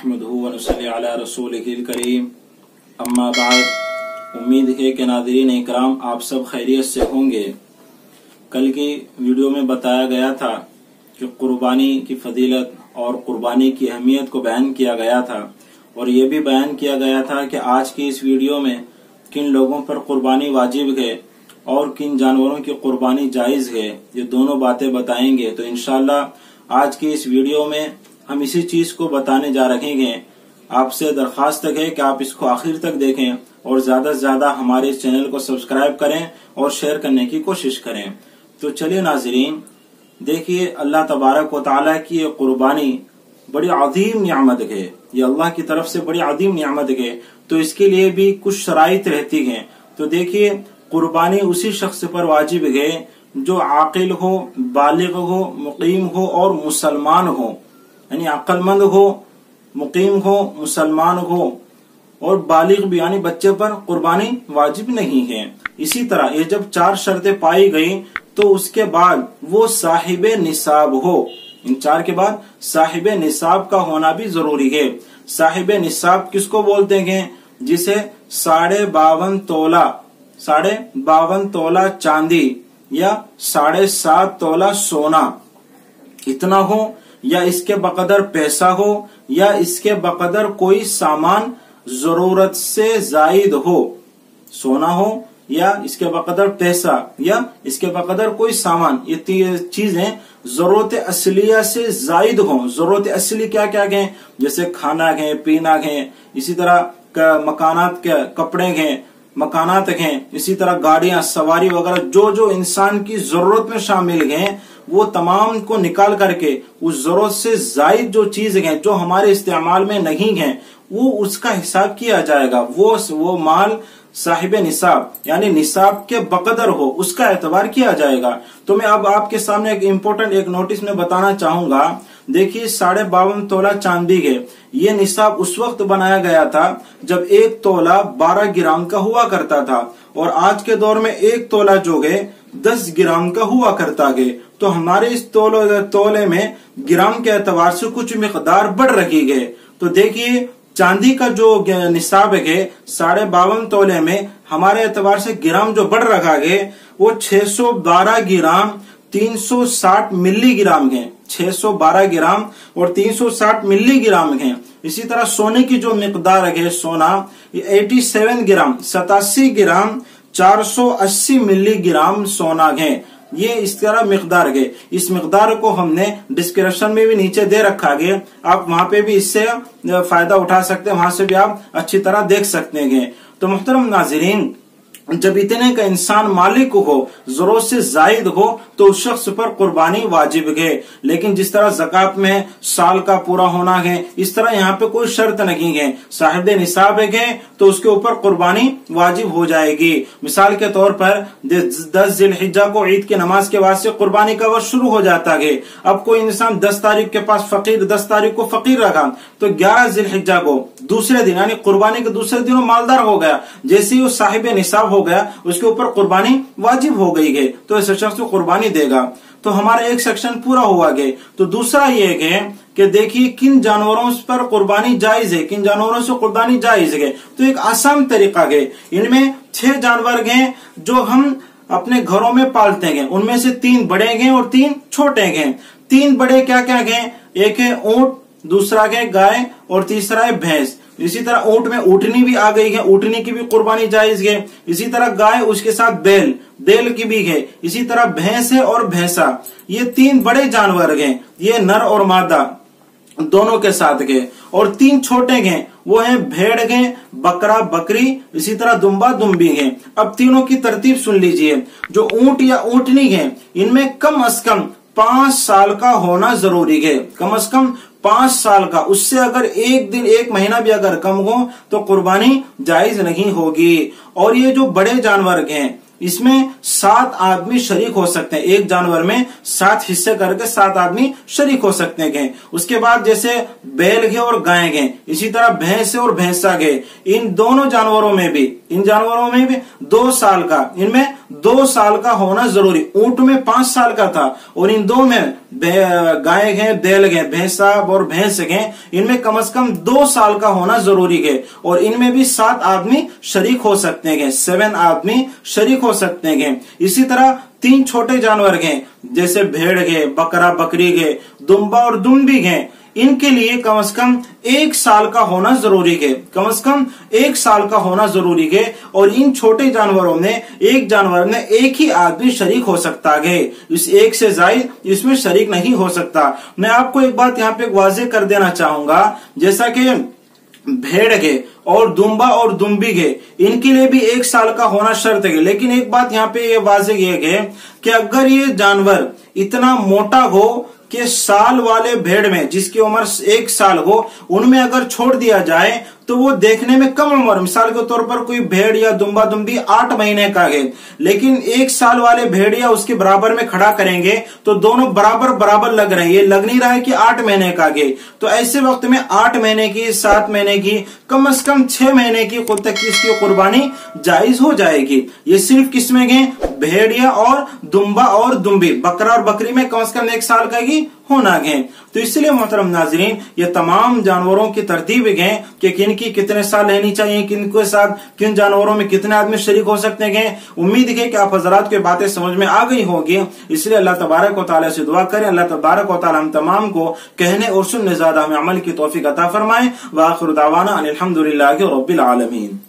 नहमदुहु व नसल्ली अला रसूलिहिल करीम अम्मा बाद। उम्मीद है कि नाज़रीन इकराम आप सब खैरियत से होंगे। कल की वीडियो में बताया गया था कि कुर्बानी की फजीलत और कुर्बानी की अहमियत को बयान किया गया था, और ये भी बयान किया गया था कि आज की इस वीडियो में किन लोगों पर कुर्बानी वाजिब है और किन जानवरों की कुर्बानी जायज है, ये दोनों बातें बताएंगे। तो इंशाअल्लाह आज की इस वीडियो में हम इसी चीज को बताने जा रहे हैं। आपसे दरखास्त है कि आप इसको आखिर तक देखें और ज्यादा से ज्यादा हमारे इस चैनल को सब्सक्राइब करें और शेयर करने की कोशिश करें। तो चलिए नाज़रीन, देखिए अल्लाह तबारक व तआला की ये कुर्बानी बड़ी अजीम नियामत है, ये अल्लाह की तरफ से बड़ी अजीम नियामत है। तो इसके लिए भी कुछ शराइत रहती हैं। तो देखिए कुर्बानी उसी शख्स पर वाजिब है जो आकिल हो, बालिग हो, मुकीम हो और मुसलमान हो, यानी अक्लमंद हो, मुकीम हो, मुसलमान हो और बालिग भी यानी बच्चे पर कुर्बानी वाजिब नहीं है। इसी तरह ये जब चार शर्तें पाई गई तो उसके बाद वो साहिबे निसाब हो। इन चार के बाद साहिबे निसाब का होना भी जरूरी है। साहिबे निसाब किसको बोलते हैं? जिसे 52.5 तोला चांदी या 7.5 तोला सोना इतना हो, या इसके बकदर पैसा हो, या इसके बकदर कोई सामान जरूरत से जायद हो। सोना हो या इसके बकदर पैसा या इसके बकदर कोई सामान, ये चीजें जरूरत असलिया से जायद हो। जरूरत असली क्या क्या है? जैसे खाना है, पीना है, इसी तरह मकानात के कपड़े हैं, मकानात हैं, इसी तरह गाड़ियां, सवारी वगैरह जो जो इंसान की जरूरत में शामिल हैं वो तमाम को निकाल करके उस जरूरत से जायद जो चीज है जो हमारे इस्तेमाल में नहीं है वो उसका हिसाब किया जाएगा। वो माल साहिब निसाब यानी निसाब के बकदर हो उसका एतबार किया जाएगा। तो मैं अब आपके सामने एक इम्पोर्टेंट एक नोटिस में बताना चाहूंगा। देखिए 52.5 तोला चांदी है, ये निसाब उस वक्त बनाया गया था जब 1 तोला 12 ग्राम का हुआ करता था, और आज के दौर में 1 तोला जो है 10 ग्राम का हुआ करता है। तो हमारे इस तोले में ग्राम के एतबार से कुछ मिकदार बढ़ रही है। तो देखिए चांदी का जो निसाब है 52.5 तोले में हमारे एतबार से ग्राम जो बढ़ रखा है वो 612 ग्राम 360 मिलीग्राम है। 612 ग्राम और 360 मिलीग्राम है। इसी तरह सोने की जो मिकदार है सोना 87 ग्राम 87 ग्राम 480 मिलीग्राम सोना है। ये इस तरह मिकदार है। इस मिकदार को हमने डिस्क्रिप्शन में भी नीचे दे रखा है, आप वहां पे भी इससे फायदा उठा सकते हैं, वहां से भी आप अच्छी तरह देख सकते हैं। तो मुहतरम नाज़रीन, जब इतने का इंसान मालिक हो, जरूरत से जायद हो, तो उस शख्स पर कुर्बानी वाजिब है। लेकिन जिस तरह ज़कात में साल का पूरा होना है, इस तरह यहाँ पे कोई शर्त नहीं है। साहिब निसाब है तो उसके ऊपर कुर्बानी वाजिब हो जाएगी। मिसाल के तौर पर 10 जिलहिज्जा को ईद की नमाज के बाद से कुर्बानी का वक्त शुरू हो जाता है। अब कोई इंसान 10 तारीख के पास फकीर 10 तारीख को फकीर रखा तो 11 जिलहिज्जा को दूसरे दिन यानी कुर्बानी के दूसरे दिन वो मालदार हो गया। जैसे ही वो साहिब निसाब हो गया उसके ऊपर कुर्बानी वाजिब हो गई है, तो ऐसे शख्स को कुर्बानी देगा। तो हमारा एक सेक्शन पूरा हुआ है। तो दूसरा ये है कि देखिए किन जानवरों पर कुर्बानी जायज है, किन जानवरों से कुर्बानी जायज है। तो एक आसान तरीका है। इनमें 6 जानवर हैं जो हम अपने घरों में पालते हैं। उनमें से 3 बड़े हैं और 3 छोटे हैं। 3 बड़े क्या क्या हैं? एक है ऊंट, दूसरा है गाय और तीसरा है भैंस। इसी तरह ऊंट में ऊँटनी भी आ गई है, ऊँटनी की भी कुर्बानी जायज है। इसी तरह गाय, उसके साथ बैल की भी है। इसी तरह भैंस है और भैंसा, ये 3 बड़े जानवर हैं। ये नर और मादा दोनों के साथ है। और 3 छोटे हैं, वो हैं भेड़ है, बकरा बकरी, इसी तरह दुम्बा दुम्बी है। अब तीनों की तरतीब सुन लीजिए। जो ऊंट या ऊँटनी है इनमें कम से कम 5 साल का होना जरूरी है। कम से कम 5 साल का, उससे अगर एक दिन 1 महीना भी अगर कम हो तो कुर्बानी जायज नहीं होगी। और ये जो बड़े जानवर हैं इसमें 7 आदमी शरीक हो सकते हैं। एक जानवर में 7 हिस्से करके 7 आदमी शरीक हो सकते हैं। उसके बाद जैसे बैल गए और गाय गए, इसी तरह भैंस और भैंसा गए। इन दोनों जानवरों में भी 2 साल का, इनमें 2 साल का होना जरूरी। ऊंट में 5 साल का था और इन 2 में गाय गए, बैल गए, भैंसा और भैंस गए, इनमें कम से कम 2 साल का होना जरूरी है। और इनमें भी 7 आदमी शरीक हो सकते हैं, 7 आदमी शरीक हो सकते हैं। इसी तरह 3 छोटे जानवर गए, जैसे भेड़ गए, बकरा बकरी गए, दुम्बा और दुम्बी गए, इनके लिए कम से कम 1 साल का होना जरूरी है, कम से कम 1 साल का होना जरूरी है। और इन छोटे जानवरों में एक जानवर में एक ही आदमी शरीक हो सकता है, इस एक से ज्यादा इसमें शरीक नहीं हो सकता। मैं आपको एक बात यहाँ पे वाज़ेह कर देना चाहूंगा, जैसा कि भेड़ गए और दुम्बा और दुम्बी गए, इनके लिए भी 1 साल का होना शर्त है। लेकिन एक बात यहाँ पे ये वाज़ेह है कि अगर ये जानवर इतना मोटा हो कि साल वाले भेड़ में जिसकी उम्र 1 साल हो, उनमें अगर छोड़ दिया जाए तो वो देखने में कम उम्र, मिसाल के तौर पर कोई भेड़ या दुम्बा दुम्बी 8 महीने का है, लेकिन 1 साल वाले भेड़ या उसके बराबर में खड़ा करेंगे तो दोनों बराबर बराबर लग रहे हैं। ये लग नहीं रहा है कि 8 महीने का है। तो ऐसे वक्त में 8 महीने की, 7 महीने की, कम से कम 6 महीने की खुद तक इसकी कुर्बानी जायज हो जाएगी। ये सिर्फ किसमें गए? भेड़िया और दुम्बा और दुम्बी, बकरा और बकरी में कम से कम 1 साल का ही होना गए। तो इसलिए मोहतरम नाजरीन, ये तमाम जानवरों की तरतीब गए कि किन की कितने साल रहनी चाहिए, किन के साथ किन जानवरों में कितने आदमी शरीक हो सकते हैं। उम्मीद है कि आप हजरात की बातें समझ में आ गई होगी। इसलिए अल्लाह तबारक व तआला से दुआ करें, अल्लाह तबारक व तआला हम तमाम को कहने और सुनने ज्यादा हमें अमल की तौफीक अता फरमाए। व आखिर दावाना अनिल हम्दुलिल्लाहि रब्बिल आलमीन।